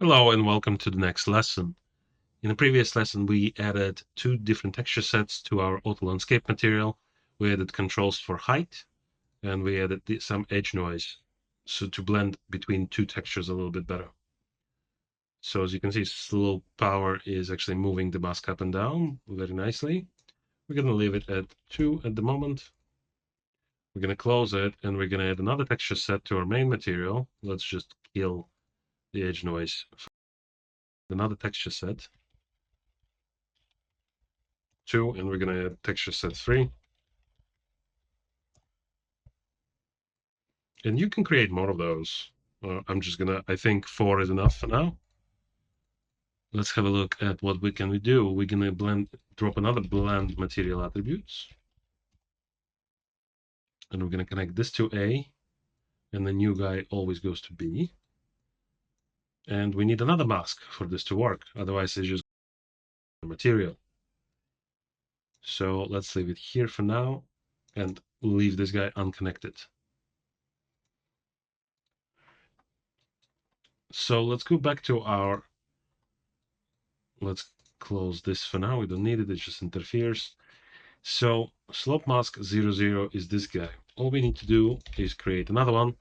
Hello and welcome to the next lesson. In the previous lesson, we added two different texture sets to our auto landscape material. We added controls for height and we added some edge noise so to blend between two textures a little bit better. So as you can see, slope power is actually moving the mask up and down very nicely. We're going to leave it at 2 at the moment. We're going to close it and we're going to add another texture set to our main material. Let's just kill the edge noise. Another texture set. 2, and we're going to add texture set 3. And you can create more of those. I think 4 is enough for now. Let's have a look at what we can do. We're going to drop another blend material attributes. And we're going to connect this to A, and the new guy always goes to B. And we need another mask for this to work. Otherwise, it's just material. So let's leave it here for now and leave this guy unconnected. So let's go back to let's close this for now. We don't need it. It just interferes. So slope mask 00 is this guy. All we need to do is create another one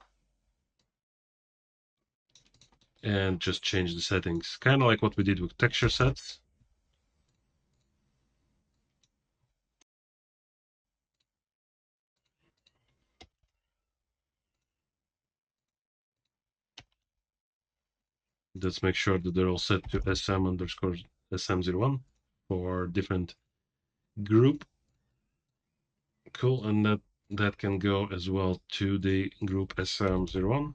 and just change the settings. Kind of like what we did with texture sets. Let's make sure that they're all set to SM_SM01 for different group. Cool, and that can go as well to the group SM01.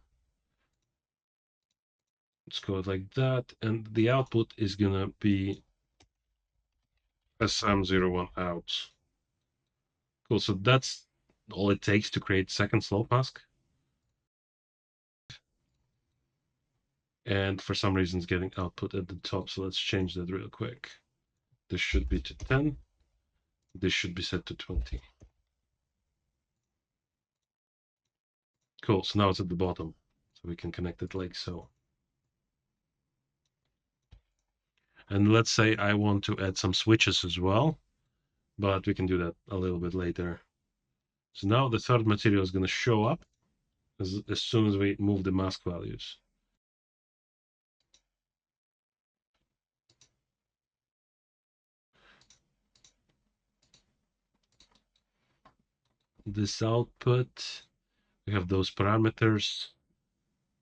Let's go like that, and the output is gonna be SM01 out. Cool, so that's all it takes to create second slope mask. And for some reason it's getting output at the top, so let's change that real quick. This should be to 10. This should be set to 20. Cool, so now it's at the bottom, so we can connect it like so. And let's say I want to add some switches as well, but we can do that a little bit later. So now the third material is going to show up as soon as we move the mask values. This output, we have those parameters.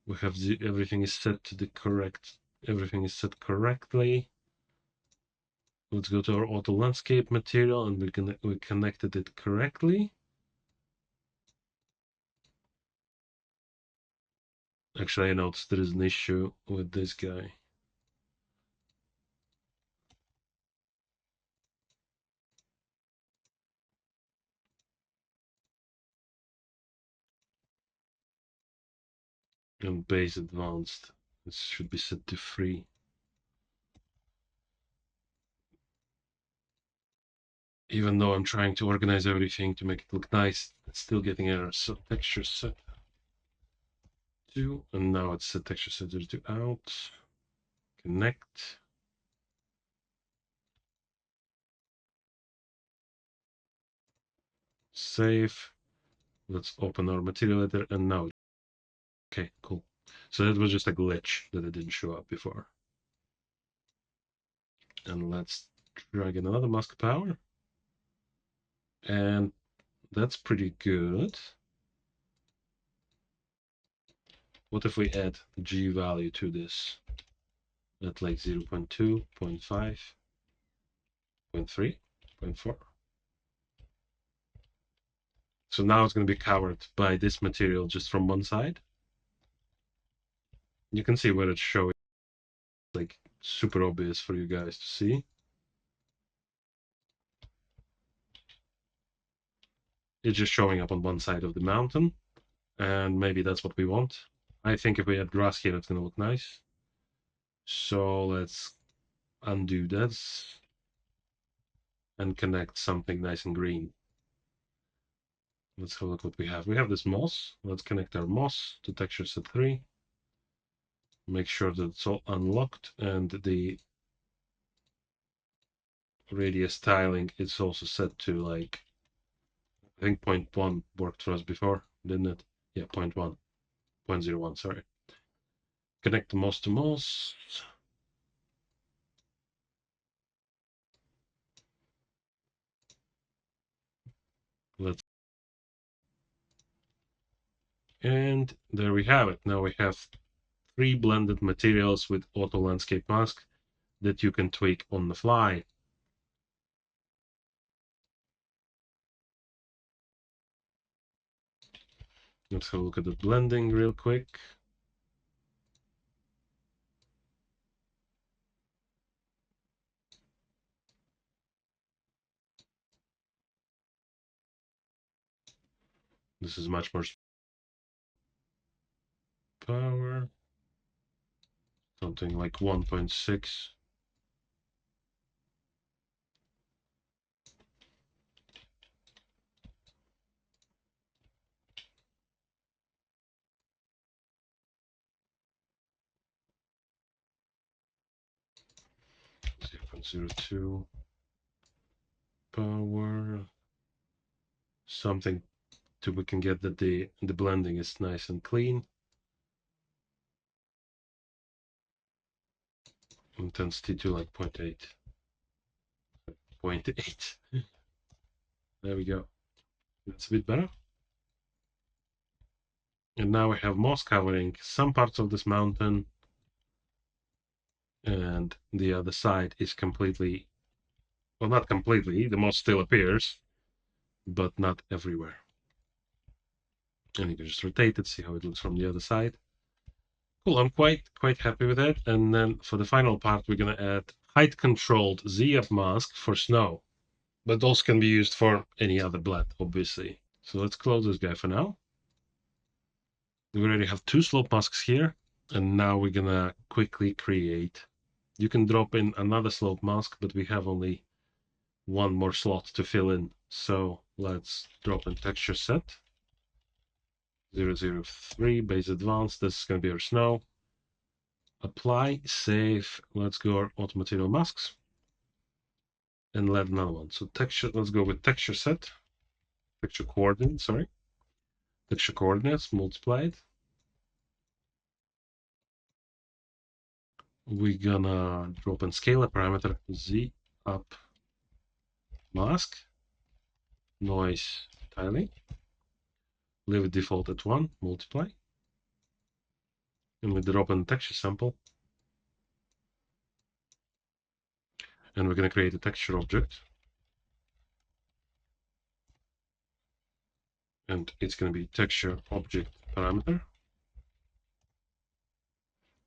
We have everything is set to the correct, everything is set correctly. Let's go to our auto landscape material and we connected it correctly. Actually, I noticed there is an issue with this guy. And base advanced. This should be set to 3. Even though I'm trying to organize everything to make it look nice, it's still getting errors. So texture set 2, and now it's set texture set 02 out. Connect. Save. Let's open our material editor, and now, okay, cool. So that was just a glitch that it didn't show up before. And let's drag in another mask power. And that's pretty good. What if we add G value to this? At like 0 0.2, 0 0.5, 0 0.3, 0 0.4. So now it's going to be covered by this material just from one side. You can see where it's showing, like super obvious for you guys to see. It's just showing up on one side of the mountain, and maybe that's what we want. I think if we add grass here, it's going to look nice. So let's undo this and connect something nice and green. Let's have a look what we have. We have this moss. Let's connect our moss to texture set 3. Make sure that it's all unlocked, and the radius tiling is also set to, like, I think 0.1 worked for us before, didn't it? Yeah, 0.1, 0.01, sorry. Connect the mouse to mouse. Let's, and there we have it. Now we have 3 blended materials with auto landscape mask that you can tweak on the fly. Let's have a look at the blending real quick. This is much more power, something like 1.6. Zero point 0.02 power, something to we can get that the blending is nice and clean. Intensity to like 0.8. 0.8. There we go. That's a bit better. And now we have moss covering some parts of this mountain, and the other side is completely, well, not completely, the moss still appears, but not everywhere. And you can just rotate it, see how it looks from the other side. Cool, I'm quite happy with it. And then for the final part, we're gonna add height controlled Z-up mask for snow, but those can be used for any other blend, obviously. So let's close this guy for now. We already have 2 slope masks here, and now we're gonna quickly create. You can drop in another slope mask, but we have only 1 more slot to fill in. So let's drop in texture set 003 base advanced. This is gonna be our snow. Apply, save. Let's go our auto material masks and let another one. So texture, let's go with texture set, texture coordinates, sorry. Texture coordinates multiplied. We're gonna drop in scalar parameter Z up mask, noise tiling, leave it default at 1, multiply. And we drop in texture sample. And we're gonna create a texture object. And it's gonna be texture object parameter.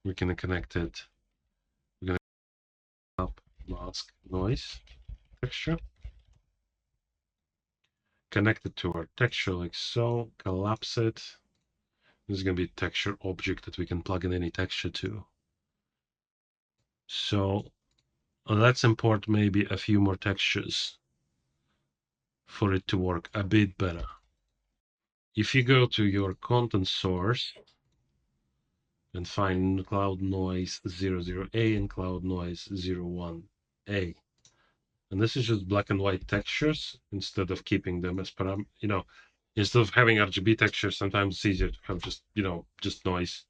We're gonna connect it. We're gonna up mask noise texture. Connect it to our texture like so, collapse it. This is going to be a texture object that we can plug in any texture to. So let's import maybe a few more textures for it to work a bit better. If you go to your content source and find cloud noise 00A and cloud noise 01A, and this is just black and white textures instead of keeping them as instead of having RGB textures, sometimes it's easier to have just noise.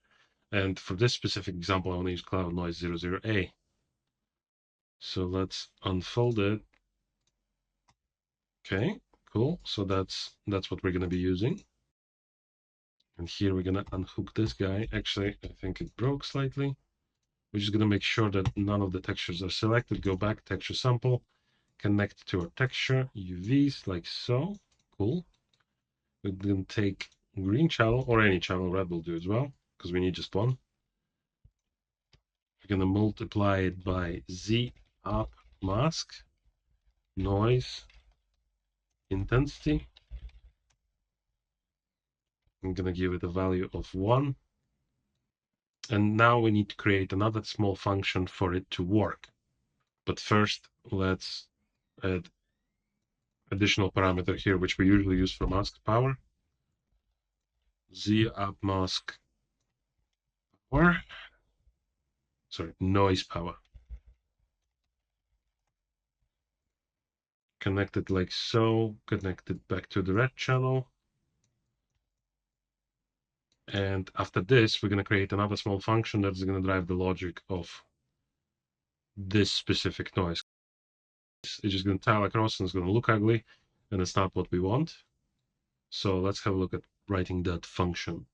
And for this specific example, I want to use cloud noise 00A. So let's unfold it. Okay, cool. So that's what we're going to be using. And here we're going to unhook this guy. Actually, I think it broke slightly. We're just going to make sure that none of the textures are selected. Go back, texture sample, connect to our texture, UVs like so. Cool. We're going to take green channel or any channel, red will do as well, because we need just one. We're going to multiply it by Z up mask, noise, intensity. I'm going to give it a value of 1. And now we need to create another small function for it to work. But first, let's add additional parameter here, which we usually use for mask power. Z up mask power. noise power. Connect it like so, connect it back to the red channel. And after this, we're going to create another small function that's going to drive the logic of this specific noise. It's just going to tile across and it's going to look ugly, and it's not what we want. So let's have a look at writing that function.